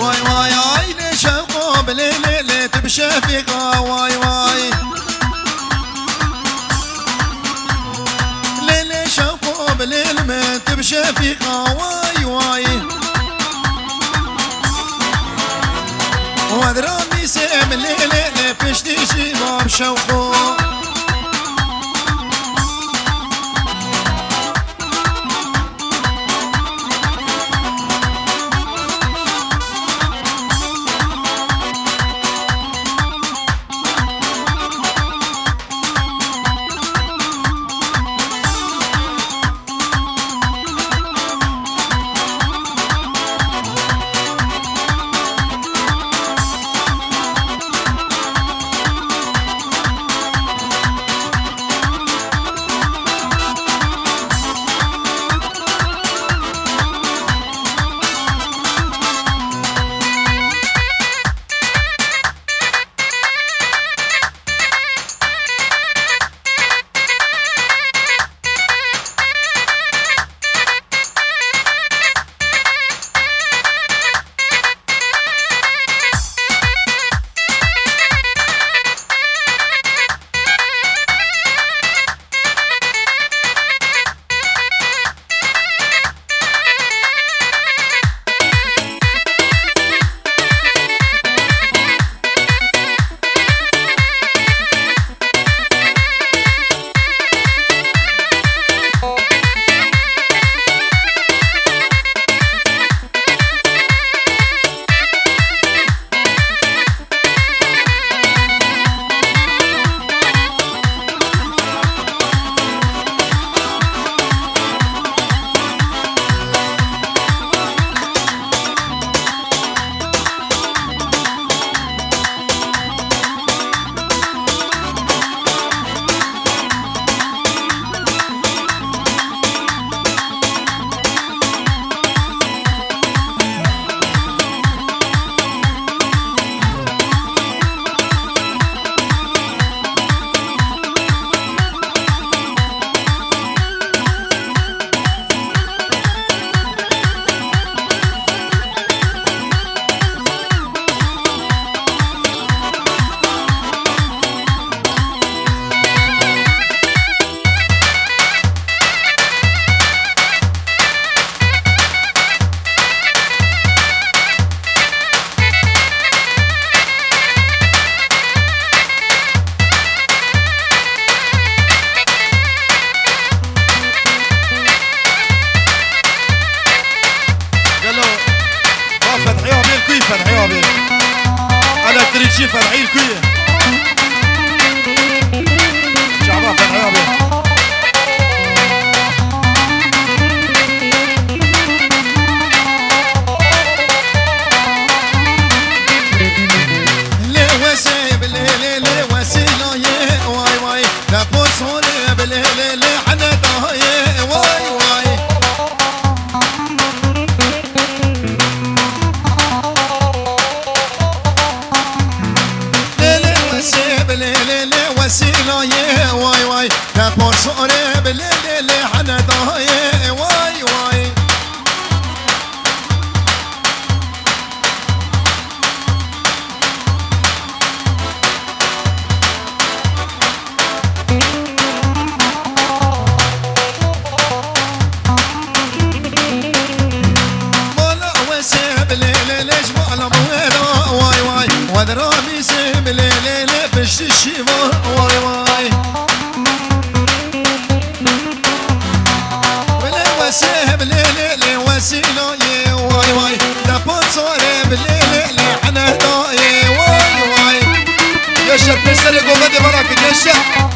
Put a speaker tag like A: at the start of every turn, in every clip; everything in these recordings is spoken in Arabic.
A: واي واي عيني شوقه بليلة بشفيقة واي واي ليلة شوقه بليل مات بشفيقة واي واي ودرامي سام ليلة بشتي شباب شوقه فرعي الكوية شعبان فرعي أبي ودرامي سيب ليلي بش الشيما واي واي ولا وسيب ليلي وسيلة واي واي دبط صوري بليلي حنا داي واي واي يا شاب تسرق وغدي براك يا شاب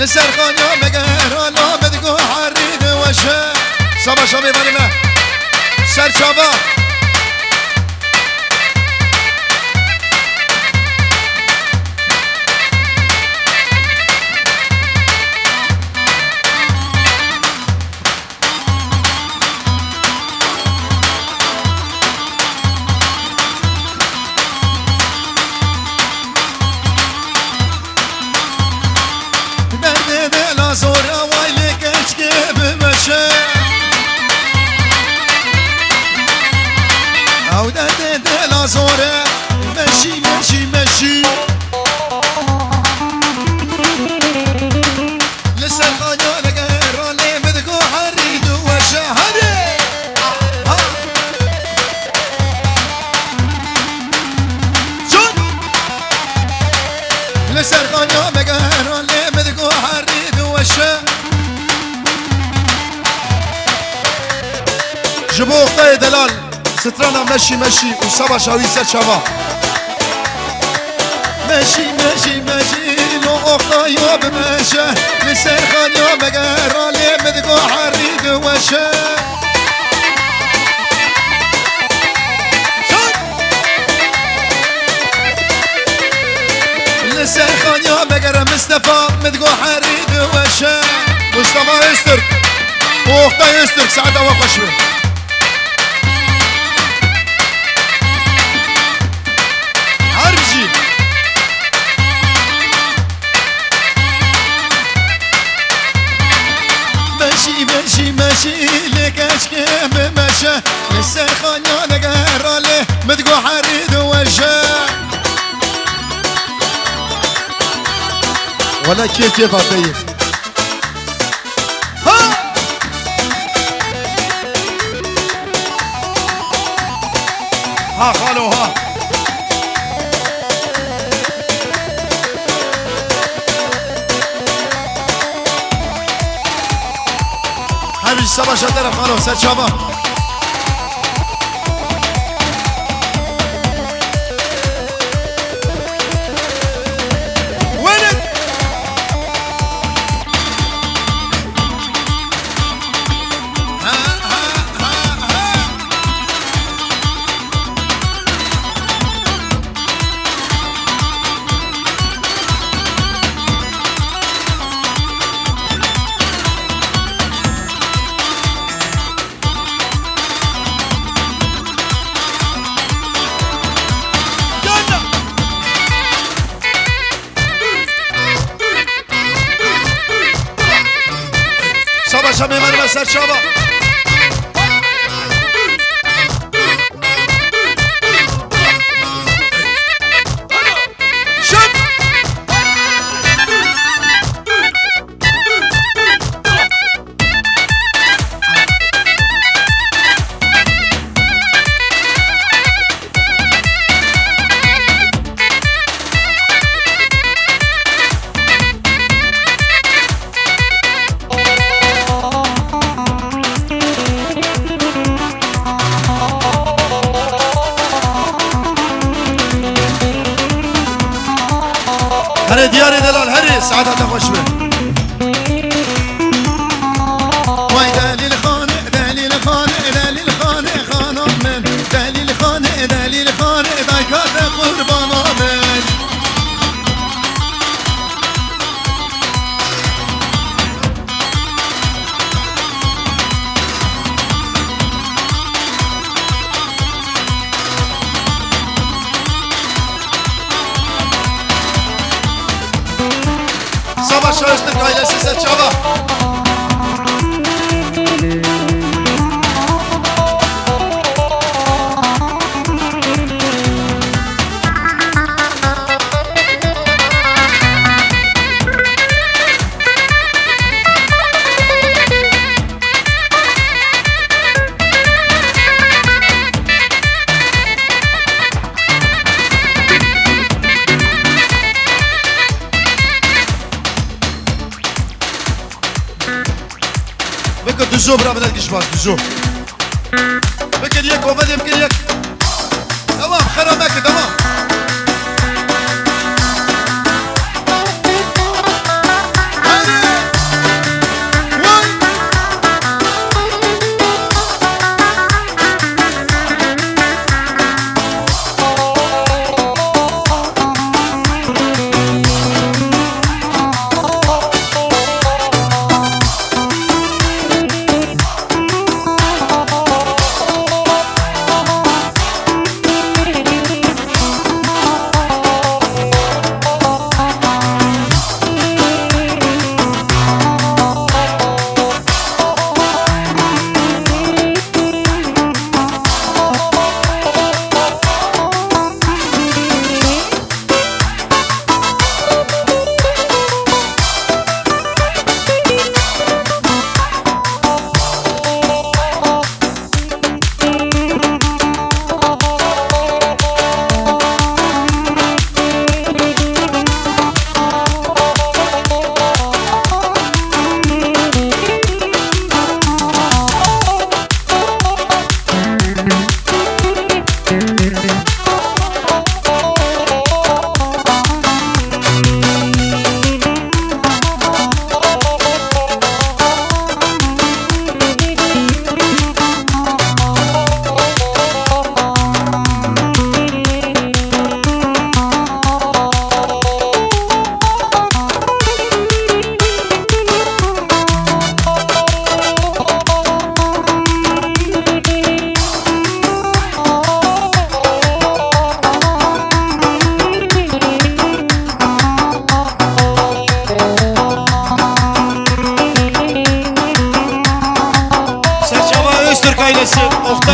A: لسر خانيا مقهر لا بدقو حريد وشه سبا شبي فرنا سر شبا زوره مشي مشي مشي لسه الخانيا نقهر اللي بدكو حريد وشهدي شون لسه الخانيا نقهر اللي بدكو حريد وشه جبو قيد دلال سترانا مشي مشي وصبا شاوي سر شبا مشي مشي مشي لو اختا يوب مشي لسر خانيا مقهر اللي بدقو حريد وشه لسر خانيا مقهر مصطفى بدقو حريد وشه مصطفى يسترك واختا يسترك ساعتها وقشبه ماشي ماشي لك اشكي بمشى لسه خانيا نقهر له مدقو حريد وجه ولا كيف يفضي ها خالو ها سبا شدر خانو سر شبا وينك سبا شبه من مسر شبا هري دياري دلال هري سعادة خوش به واي دليل خانه دليل خانه دليل خانه خانم من دليل خانه دليل خانه دايكات قربانا من Sabah Şahıslık ailesi Serçava بكر دجو برا بدل كشباش دجو بكر يك وفد يمكن يك تمام خرمك تمام هذه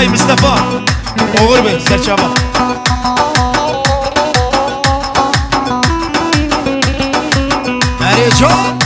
A: داي مصطفى وغربة سرشابة مريجون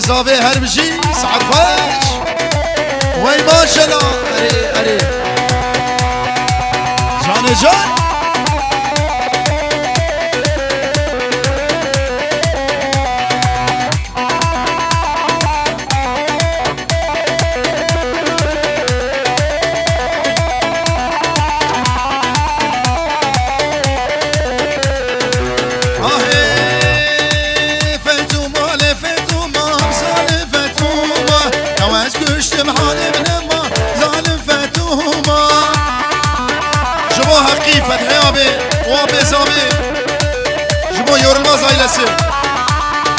A: زاوية هربجي سعد خوش وي ما شاء الله اري جان جان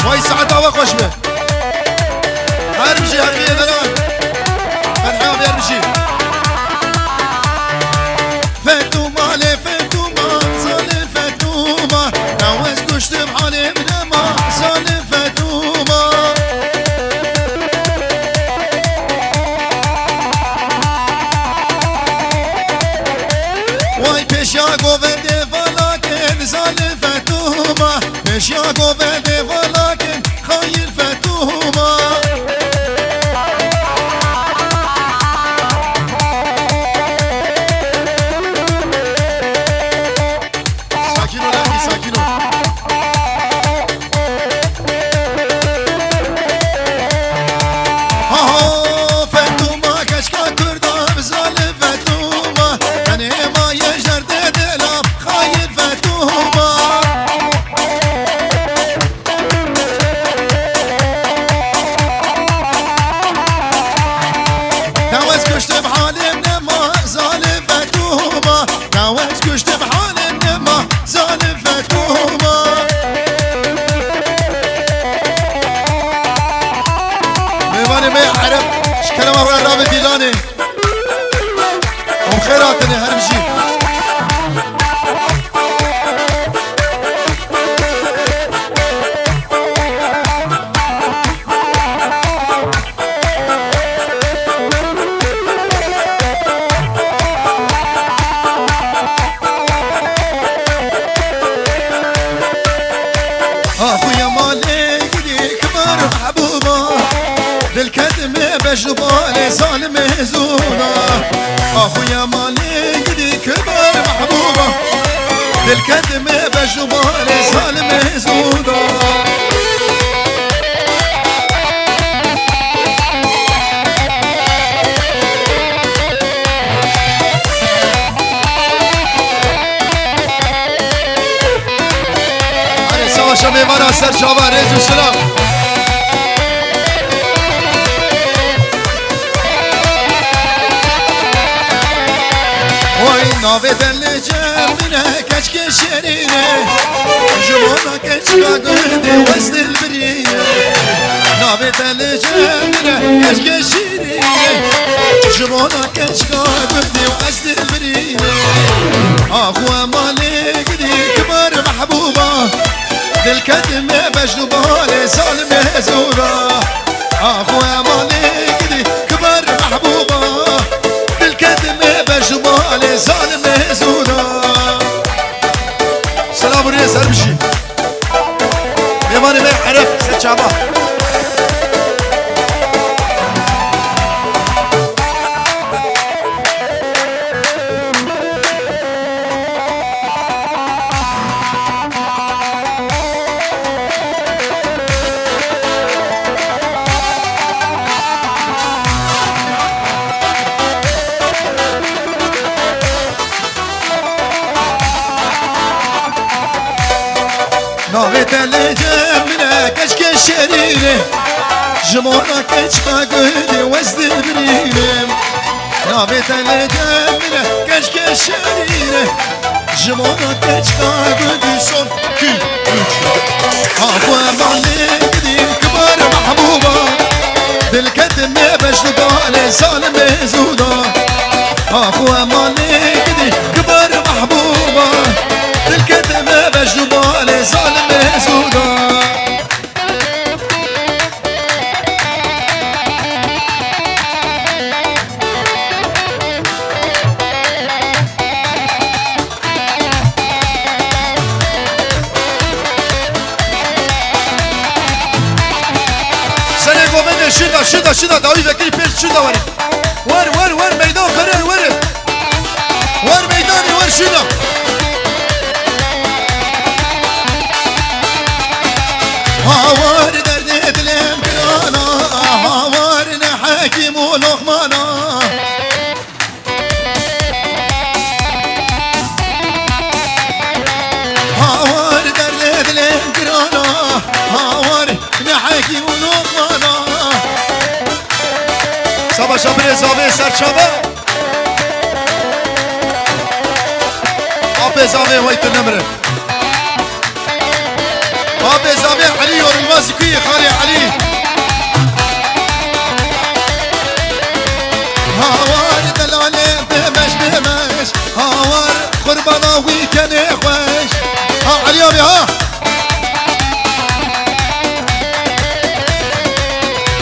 A: وای ساعت هوا خوش به هر بشی هر بیه دلان فتحه بیار بشی فتوما لی فتوما زالی فتوما نوز کشتم حالی بنما زالی فتوما وای پیشیا گوونده فلاکن زالی فتوما پیشیا گوونده فلاکن خیر فتوما ساکینو لکی ساکینو ها فتوما کشکا کردم زال فتوما کنه ما یجر دلم خیر فتوما جواني وخيراتني هرمجي اخويا مالك دي كبر محبوبه بالكدم بجبال ظالم هزونا اخويا مالك دي كبر محبوبه بالكدم بجبال ظالم هزونا شبه مانا سر شابه ريز و سلام وای ناوی دل جمعینه کچک شرینه جمعنا کچکا گرده وزد البرینه ناوی دل جمعینه کچک شرینه جمعنا کچکا گرده وزد البرینه آخو مالک دی کبر محبوبه بالكدم بجنبال ظالم هزورا اخويا مالك دي كبر محبوبه بالكدم بجنبال ظالم هزورا سلام ريس هرمشي يماني ما يحرف ست شعبه ناوی دل جمعینه کچک شرینه جمعنا کچکا گرده وزد البرینه ناوی دل جمعینه کچک شرینه جمعنا کچکا گرده son 2 3 اخو مالك دي كبر محبوبه بالكدم بجنبال ظالم هزودا اخو مالك دي كبر محبوبه بالكدم بجنبال ظالم هزودا شدا داوی بکری پیش شدا ور میدان قرار ور میدانی ور شدا هاوار درد دلم کرانا هاوار نحکیم و لقمانا هاوار درد دلم کرانا هاوار نحکیم و لقمانا سبا شبر زاوه سرچابه آب زاوه ویت نمره آب زاوه علی و المازکی خالی علی هاوار دلاله بمش هاوار قربانا ویکنه خوش ها علی آبی ها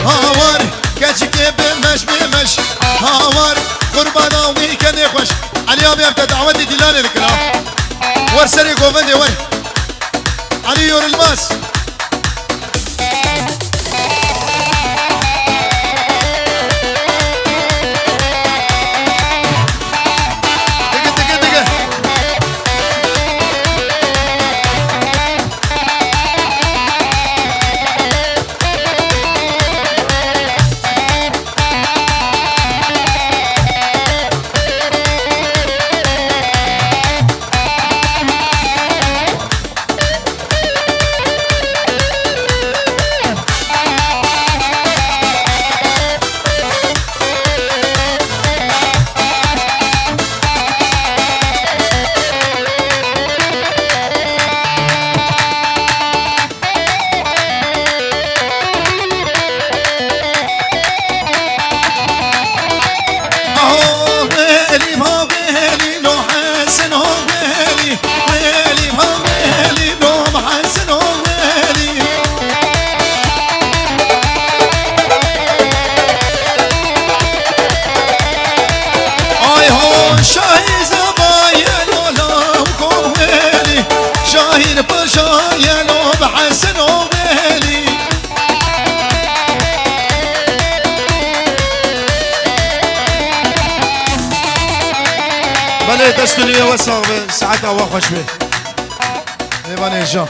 A: هاوار کچکه بمش هاوار قربانا ویکنه خوش علی آبی هم دعوت دیلانه بکن ور سری گوونده ور علی یور الماس عليه دستو لي وصل ساعتها واخوش به ايوان جان